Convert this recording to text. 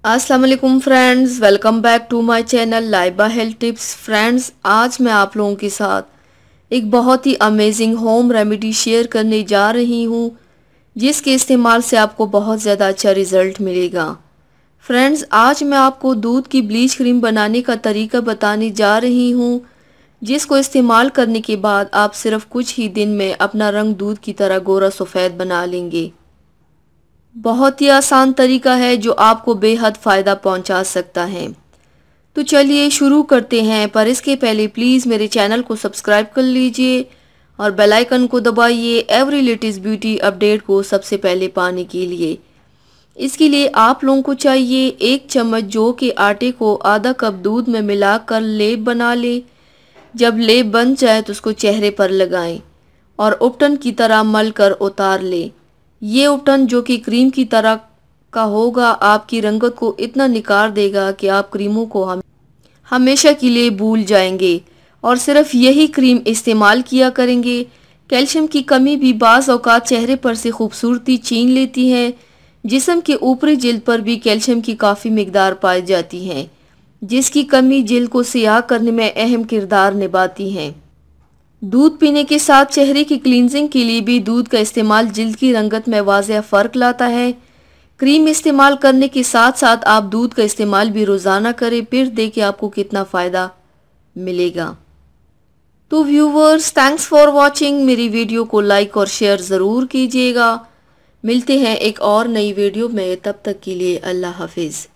अस्सलाम वालेकुम friends, welcome back to my channel Laiba health tips. Friends, आज मैं आप लोगों के साथ एक बहुत ही अमेजिंग होम रेमेडी शेयर करने जा रही हूँ जिसके इस्तेमाल से आपको बहुत ज़्यादा अच्छा रिज़ल्ट मिलेगा। फ्रेंड्स, आज मैं आपको दूध की ब्लीच क्रीम बनाने का तरीका बताने जा रही हूँ जिसको इस्तेमाल करने के बाद आप सिर्फ कुछ ही दिन में अपना रंग दूध की तरह गोरा सफ़ेद बना लेंगे। बहुत ही आसान तरीका है जो आपको बेहद फ़ायदा पहुंचा सकता है। तो चलिए शुरू करते हैं, पर इसके पहले प्लीज़ मेरे चैनल को सब्सक्राइब कर लीजिए और बेल आइकन को दबाइए एवरी लेटेस्ट ब्यूटी अपडेट को सबसे पहले पाने के लिए। इसके लिए आप लोगों को चाहिए 1 चम्मच जौ के आटे को आधा कप दूध में मिलाकर लेप बना ले। जब लेप बन जाए तो उसको चेहरे पर लगाएं और उपटन की तरह मल कर उतार ले। ये उपटन जो कि क्रीम की तरह का होगा आपकी रंगत को इतना निखार देगा कि आप क्रीमों को हमेशा के लिए भूल जाएंगे और सिर्फ यही क्रीम इस्तेमाल किया करेंगे। कैल्शियम की कमी भी बाज़ औक़ात चेहरे पर से खूबसूरती छीन लेती है। जिस्म के ऊपरी जिल्द पर भी कैल्शियम की काफ़ी मिकदार पाई जाती है जिसकी कमी जिल्द को सियाह करने में अहम किरदार निभाती है। दूध पीने के साथ चेहरे की क्लींजिंग के लिए भी दूध का इस्तेमाल जिल्द की रंगत में वाज़ेह फ़र्क लाता है। क्रीम इस्तेमाल करने के साथ साथ आप दूध का इस्तेमाल भी रोज़ाना करें, फिर देखिए आपको कितना फ़ायदा मिलेगा। तो व्यूवर्स, थैंक्स फॉर वॉचिंग। मेरी वीडियो को लाइक और शेयर ज़रूर कीजिएगा। मिलते हैं एक और नई वीडियो में, तब तक के लिए अल्लाह हाफिज़।